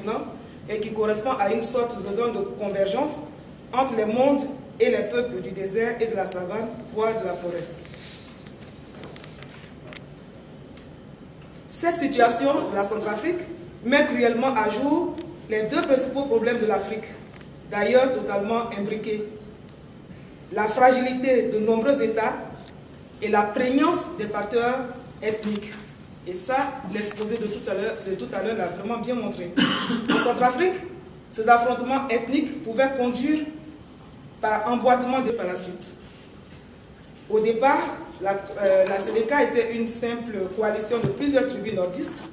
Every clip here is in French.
continent et qui correspond à une sorte de zone de convergence entre les mondes et les peuples du désert et de la savane, voire de la forêt. Cette situation de la Centrafrique met cruellement à jour les deux principaux problèmes de l'Afrique, d'ailleurs totalement imbriqués: la fragilité de nombreux États et la prégnance des facteurs ethniques. Et ça, l'exposé de tout à l'heure l'a vraiment bien montré. En Centrafrique, ces affrontements ethniques pouvaient conduire par emboîtement par la suite. Au départ, la CDK était une simple coalition de plusieurs tribus nordistes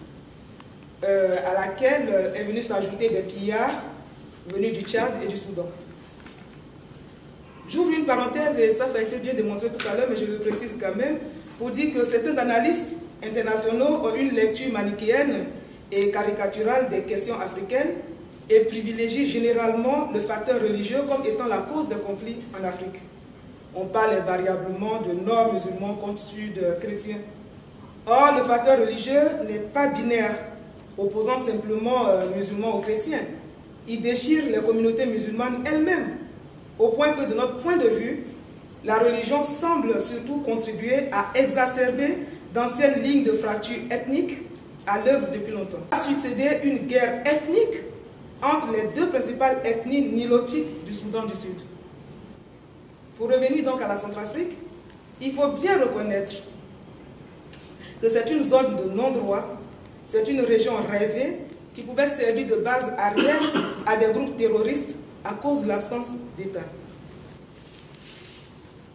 à laquelle est venu s'ajouter des pillards venus du Tchad et du Soudan. J'ouvre une parenthèse, et ça a été bien démontré tout à l'heure, mais je le précise quand même, pour dire que certains analystes internationaux ont une lecture manichéenne et caricaturale des questions africaines et privilégient généralement le facteur religieux comme étant la cause des conflits en Afrique. On parle invariablement de nord musulmans contre sud chrétiens. Or, le facteur religieux n'est pas binaire, opposant simplement musulmans aux chrétiens. Il déchire les communautés musulmanes elles-mêmes, au point que, de notre point de vue, la religion semble surtout contribuer à exacerber d'anciennes lignes de fracture ethnique à l'œuvre depuis longtemps. A succédé une guerre ethnique entre les deux principales ethnies nilotiques du Soudan du Sud. Pour revenir donc à la Centrafrique, il faut bien reconnaître que c'est une zone de non-droit, c'est une région rêvée qui pouvait servir de base arrière à des groupes terroristes à cause de l'absence d'État.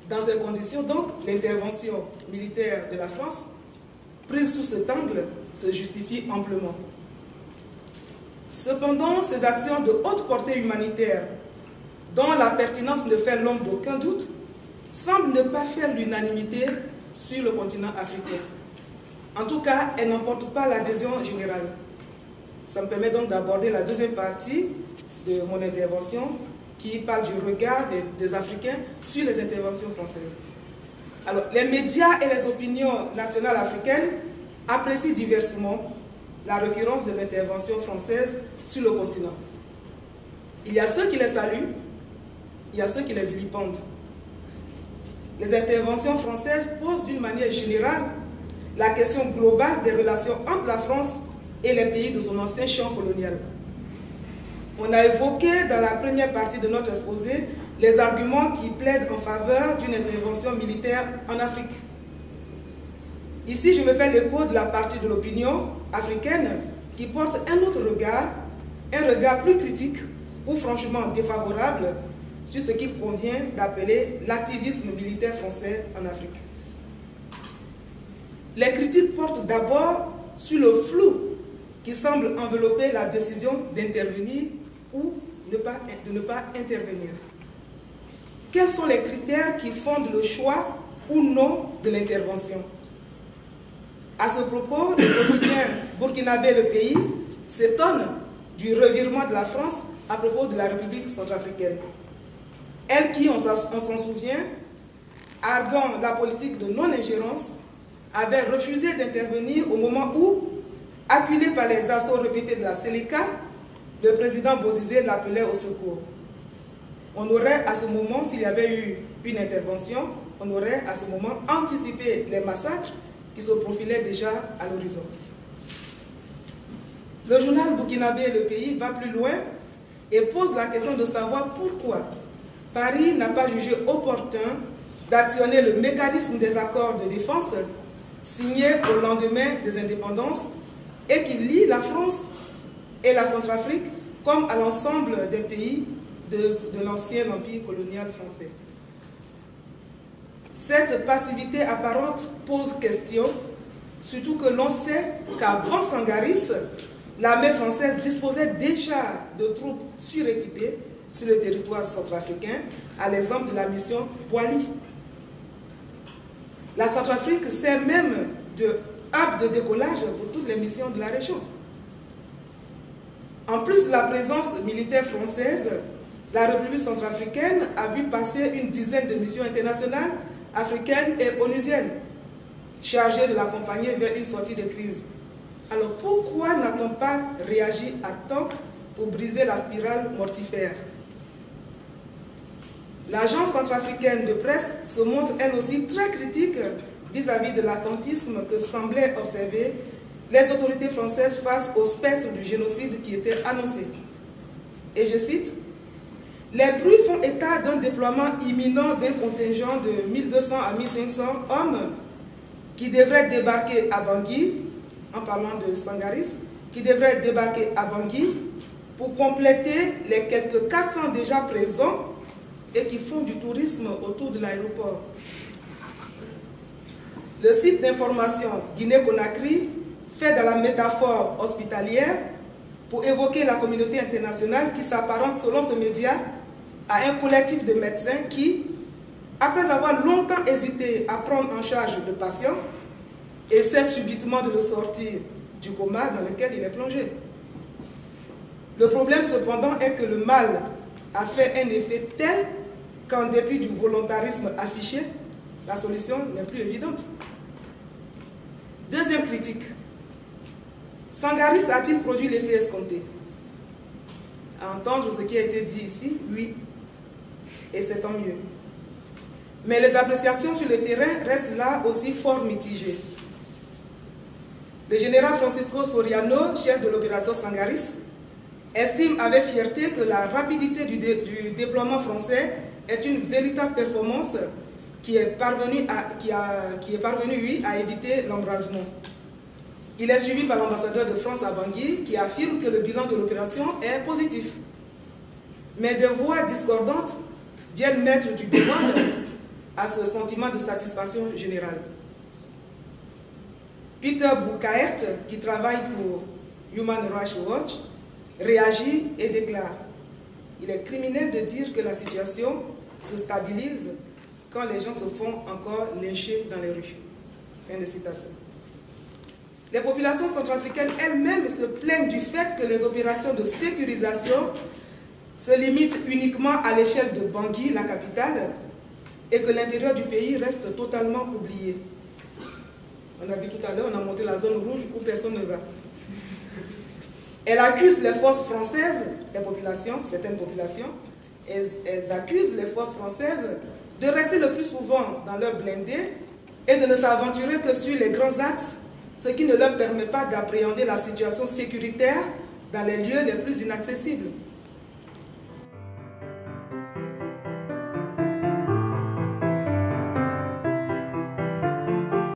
Dans ces conditions, donc, l'intervention militaire de la France, prise sous cet angle, se justifie amplement. Cependant, ces actions de haute portée humanitaire, dont la pertinence ne fait l'ombre d'aucun doute, semblent ne pas faire l'unanimité sur le continent africain. En tout cas, elles n'emportent pas l'adhésion générale. Ça me permet donc d'aborder la deuxième partie de mon intervention, qui parle du regard des Africains sur les interventions françaises. Alors, les médias et les opinions nationales africaines apprécient diversement la récurrence des interventions françaises sur le continent. Il y a ceux qui les saluent, il y a ceux qui les vilipendent. Les interventions françaises posent d'une manière générale la question globale des relations entre la France et les pays de son ancien champ colonial. On a évoqué dans la première partie de notre exposé les arguments qui plaident en faveur d'une intervention militaire en Afrique. Ici, je me fais l'écho de la partie de l'opinion africaine qui porte un autre regard, un regard plus critique ou franchement défavorable sur ce qu'il convient d'appeler l'activisme militaire français en Afrique. Les critiques portent d'abord sur le flou qui semble envelopper la décision d'intervenir ou de ne pas intervenir. Quels sont les critères qui fondent le choix ou non de l'intervention? À ce propos, le quotidien burkinabé Le Pays s'étonne du revirement de la France à propos de la République centrafricaine. Elle qui, on s'en souvient, arguant la politique de non-ingérence, avait refusé d'intervenir au moment où, acculé par les assauts répétés de la Séléka, le président Bozizé l'appelait au secours. On aurait à ce moment, s'il y avait eu une intervention, on aurait à ce moment anticipé les massacres qui se profilaient déjà à l'horizon. Le journal burkinabé Le Pays va plus loin et pose la question de savoir pourquoi Paris n'a pas jugé opportun d'actionner le mécanisme des accords de défense signés au lendemain des indépendances et qui lie la France et la Centrafrique comme à l'ensemble des pays de l'ancien empire colonial français. Cette passivité apparente pose question, surtout que l'on sait qu'avant Sangaris, l'armée française disposait déjà de troupes suréquipées sur le territoire centrafricain, à l'exemple de la mission Boili. La Centrafrique sert même de hub de décollage pour toutes les missions de la région. En plus de la présence militaire française, la République centrafricaine a vu passer une dizaine de missions internationales, africaines et onusiennes, chargées de l'accompagner vers une sortie de crise. Alors pourquoi n'a-t-on pas réagi à temps pour briser la spirale mortifère. L'agence centrafricaine de presse se montre elle aussi très critique vis-à-vis de l'attentisme que semblaient observer les autorités françaises face au spectre du génocide qui était annoncé. Et je cite, « Les bruits font état d'un déploiement imminent d'un contingent de 1200 à 1500 hommes qui devraient débarquer à Bangui, en parlant de Sangaris, qui devraient débarquer à Bangui pour compléter les quelques 400 déjà présents et qui font du tourisme autour de l'aéroport. » Le site d'information Guinée-Conakry fait dans la métaphore hospitalière pour évoquer la communauté internationale qui s'apparente, selon ce média, à un collectif de médecins qui, après avoir longtemps hésité à prendre en charge le patient, essaie subitement de le sortir du coma dans lequel il est plongé. Le problème cependant est que le mal a fait un effet tel qu'en dépit du volontarisme affiché, la solution n'est plus évidente. Deuxième critique. Sangaris a-t-il produit l'effet escompté? À entendre ce qui a été dit ici, oui, et c'est tant mieux. Mais les appréciations sur le terrain restent là aussi fort mitigées. Le général Francisco Soriano, chef de l'opération Sangaris, estime avec fierté que la rapidité du déploiement français est une véritable performance qui est parvenue, oui, à éviter l'embrasement. Il est suivi par l'ambassadeur de France à Bangui qui affirme que le bilan de l'opération est positif. Mais des voix discordantes viennent mettre du bémol à ce sentiment de satisfaction générale. Peter Boukaert, qui travaille pour Human Rights Watch, réagit et déclare « Il est criminel de dire que la situation se stabilise quand les gens se font encore lyncher dans les rues. » Fin de citation. Les populations centrafricaines elles-mêmes se plaignent du fait que les opérations de sécurisation se limitent uniquement à l'échelle de Bangui, la capitale, et que l'intérieur du pays reste totalement oublié. On a vu tout à l'heure, on a monté la zone rouge où personne ne va. Elle accuse les forces françaises, les populations, certaines populations, elles accusent les forces françaises de rester le plus souvent dans leurs blindés et de ne s'aventurer que sur les grands axes, ce qui ne leur permet pas d'appréhender la situation sécuritaire dans les lieux les plus inaccessibles.